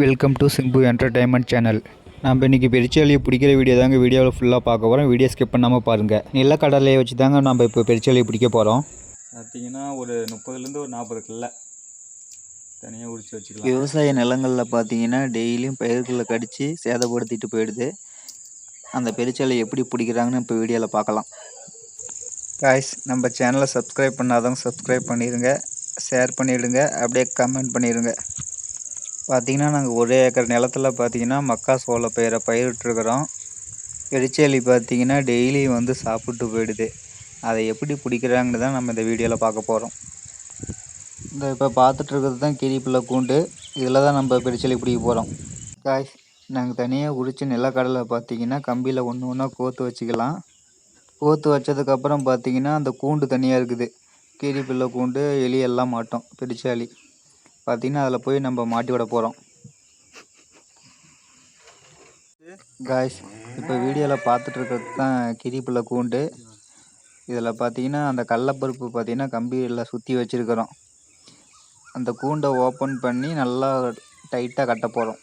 Welcome to Simbu entertainment channel. நம்ம இன்றைக்கி பெருச்சாளியை பிடிக்கிற வீடியோ தாங்க வீடியோவில் ஃபுல்லாக பார்க்க போகிறோம். வீடியோ ஸ்கிப் பண்ணாமல் பாருங்கள். நிலக்கடலையை வச்சு தாங்க நம்ம இப்போ பெருச்சாளியை பிடிக்க போகிறோம். பார்த்தீங்கன்னா ஒரு 30லேருந்து ஒரு 40 கில்ல தனியாக உரிச்சு வச்சுக்கலாம். விவசாய நிலங்களில் பார்த்தீங்கன்னா டெய்லியும் பயிர்களை கடித்து சேதப்படுத்திட்டு போயிடுது. அந்த பெருச்சாளி எப்படி பிடிக்கிறாங்கன்னு இப்போ வீடியோவில் பார்க்கலாம். காய்ஸ், நம்ம சேனலை சப்ஸ்கிரைப் பண்ணாதவங்க சப்ஸ்கிரைப் பண்ணிடுங்க, ஷேர் பண்ணிவிடுங்க, அப்படியே கமெண்ட் பண்ணிடுங்க. பார்த்திங்கன்னா நாங்கள் 1 ஏக்கர் நிலத்தில் பார்த்திங்கன்னா மக்காசோள பயிரை பயிரிட்டுருக்குறோம். பெருச்சாளி பார்த்திங்கன்னா டெய்லி வந்து சாப்பிட்டு போயிடுது. அதை எப்படி பிடிக்கிறாங்கன்னு தான் நம்ம இந்த வீடியோவில் பார்க்க போகிறோம். இந்த இப்போ பார்த்துட்ருக்கிறது தான் கிரிப்பிள்ளை கூண்டு. இதில் தான் நம்ம பெருச்சாளி பிடிக்க போகிறோம். காய்ஸ், நாங்கள் தனியாக உரித்து நிலக்கடலை பார்த்திங்கன்னா கம்பியில் ஒன்று ஒன்றா கோர்த்து வச்சுக்கலாம். கோர்த்து வச்சதுக்கப்புறம் பார்த்திங்கன்னா அந்த கூண்டு தனியாக இருக்குது. கிரிப்பிள்ளை கூண்டு, எலி எல்லாம் மாட்டோம். பெருச்சாளி பார்த்திங்கன்னா அதில் போய் நம்ம மாட்டி விட போகிறோம். காய்ஸ், இப்போ வீடியோவில் பார்த்துட்ருக்கிறது தான் கிரிப்பிள்ளை கூண்டு. இதில் பார்த்திங்கன்னா அந்த கடலப்பருப்பு பார்த்திங்கன்னா கம்பியில் சுற்றி வச்சுருக்கிறோம். அந்த கூண்டை ஓப்பன் பண்ணி நல்லா டைட்டாக கட்ட போகிறோம்.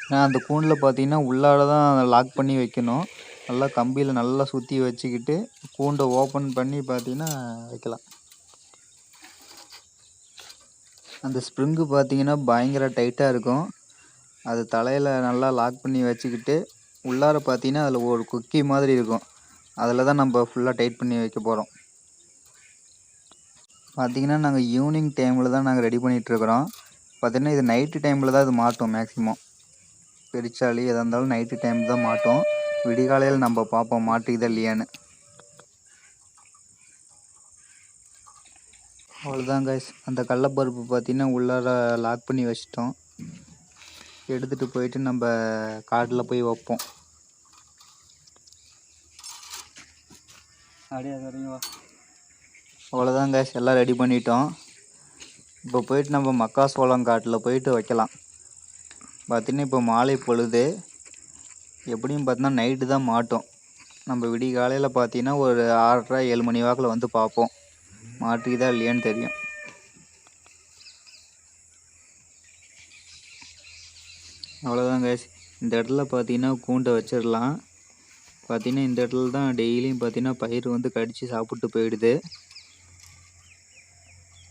ஏன்னா அந்த கூண்டில் பார்த்திங்கன்னா உள்ளார தான் லாக் பண்ணி வைக்கணும். நல்லா கம்பியில் நல்லா சுற்றி வச்சுக்கிட்டு கூண்டை ஓப்பன் பண்ணி பார்த்திங்கன்னா வைக்கலாம். அந்த ஸ்ப்ரிங்கு பார்த்திங்கன்னா பயங்கர டைட்டாக இருக்கும். அது தலையில் நல்லா லாக் பண்ணி வச்சுக்கிட்டு உள்ளார பார்த்திங்கன்னா அதில் ஒரு குக்கி மாதிரி இருக்கும். அதில் தான் நம்ம ஃபுல்லாக டைட் பண்ணி வைக்க போகிறோம். பார்த்திங்கன்னா நாங்கள் ஈவினிங் டைமில் தான் நாங்கள் ரெடி பண்ணிகிட்ருக்குறோம். பார்த்திங்கன்னா இது நைட்டு டைமில் தான் இது மாட்டோம். மேக்ஸிமம் பெருச்சாளி எதாக இருந்தாலும் நைட்டு டைம் தான் மாட்டோம். விடிகாலையில் நம்ம பார்ப்போம் மாட்டுக்குதா இல்லையான்னு. அவ்வளோதான் கைஸ், அந்த கடலப்பருப்பு பார்த்திங்கன்னா உள்ளார லாக் பண்ணி வச்சிட்டோம். எடுத்துகிட்டு போயிட்டு நம்ம காட்டில் போய் வைப்போம். அவ்வளோதான் கைஸ், எல்லாம் ரெடி பண்ணிட்டோம். இப்போ போயிட்டு நம்ம மக்காசோளம் காட்டில் போயிட்டு வைக்கலாம். பார்த்திங்கன்னா இப்போ மாலை பொழுது, எப்படியும் பார்த்தீங்கன்னா நைட்டு தான் மாட்டோம். நம்ம விடிய காலையில் பார்த்திங்கன்னா ஒரு 6:30 7 மணி வாக்கில் வந்து பார்ப்போம் மாட்டுக்குதா இல்லையான்னு தெரியும். அவ்வளோதான் கைஸ், இந்த இடத்துல பார்த்தீங்கன்னா கூண்டை வச்சிடலாம். பார்த்தீங்கன்னா இந்த இடத்துல தான் டெய்லியும் பார்த்தீங்கன்னா பயிர் வந்து கடித்து சாப்பிட்டு போயிடுது.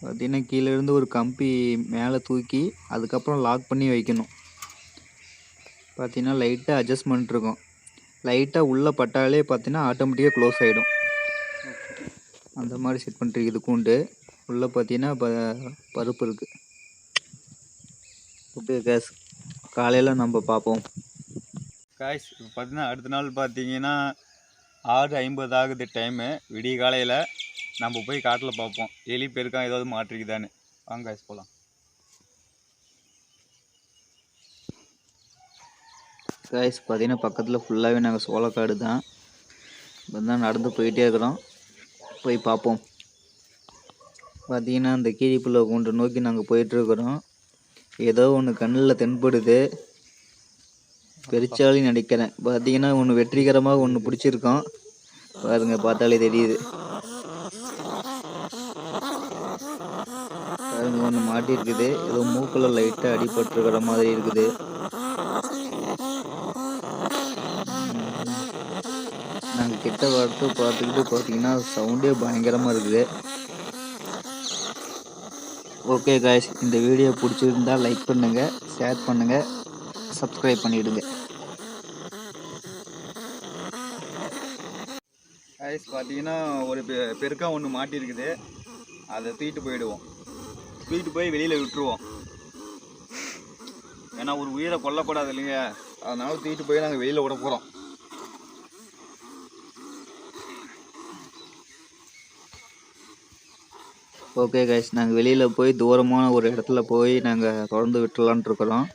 பார்த்தீங்கன்னா கீழேருந்து ஒரு கம்பி மேலே தூக்கி அதுக்கப்புறம் லாக் பண்ணி வைக்கணும். பார்த்தீங்கன்னா லைட்டாக அட்ஜஸ்ட்மெண்ட் இருக்கும். லைட்டாக உள்ளே பட்டாலே பார்த்தீங்கன்னா ஆட்டோமேட்டிக்காக க்ளோஸ் ஆகிடும். அந்த மாதிரி செட் பண்ணிட்டு கூண்டு உள்ளே பார்த்தீங்கன்னா பருப்பு இருக்குது. ஓகே கேஸ், காலையில் நம்ம பார்ப்போம். காய்ஸ், இப்போ பார்த்தீங்கன்னா அடுத்த நாள் பார்த்தீங்கன்னா 6:50 ஆகுது டைமு. விடிய காலையில் நம்ம போய் காட்டில் பார்ப்போம் எலி பெருக்கம் ஏதாவது மாட்டிருக்குதான்னு. வாங்க காய்ஸ் போகலாம். காய்ஸ், பார்த்தீங்கன்னா பக்கத்தில் ஃபுல்லாகவே நாங்கள் சோளக்காடு தான். இப்போ தான் நடந்து போயிட்டே இருக்கிறோம், போய் பார்ப்போம். பார்த்தீங்கன்னா அந்த கீரிப்புள்ள கூண்டை நோக்கி நாங்கள் போயிட்டுருக்குறோம். ஏதோ ஒன்று கண்ணில் தென்படுது. பெருச்சாளி நினைக்கிறேன். பார்த்தீங்கன்னா ஒன்று வெற்றிகரமாக ஒன்று பிடிச்சிருக்கோம். பாருங்கள், பார்த்தாலே தெரியுது. பாருங்க, ஒன்று மாட்டிருக்குது. ஏதோ மூக்கில் லைட்டாக அடிபட்டுருக்கிற மாதிரி இருக்குது. நாங்கள் கிட்ட வரத்து பார்த்துக்கிட்டு பார்த்தீங்கன்னா சவுண்டே பயங்கரமாக இருக்குது. ஓகே காய்ஸ், இந்த வீடியோ பிடிச்சிருந்தால் லைக் பண்ணுங்கள், ஷேர் பண்ணுங்கள், சப்ஸ்கிரைப் பண்ணிவிடுங்க. காய்ஸ், பார்த்தீங்கன்னா ஒரு பெருக்கம் ஒன்று மாட்டிருக்குது. அதை தூக்கிட்டு போயிடுவோம். தூக்கிட்டு போய் வெளியில் விட்டுருவோம். ஏன்னா ஒரு உயிரை கொல்லக்கூடாது இல்லைங்க, அதனால தூக்கிட்டு போய் நாங்கள் வெளியில் விட போகிறோம். ஓகே கைஸ், நாங்கள் வெளியில் போய் தூரமான ஒரு இடத்துல போய் நாங்கள் தொடர்ந்து விட்டுலான்ட்டு இருக்கிறோம்.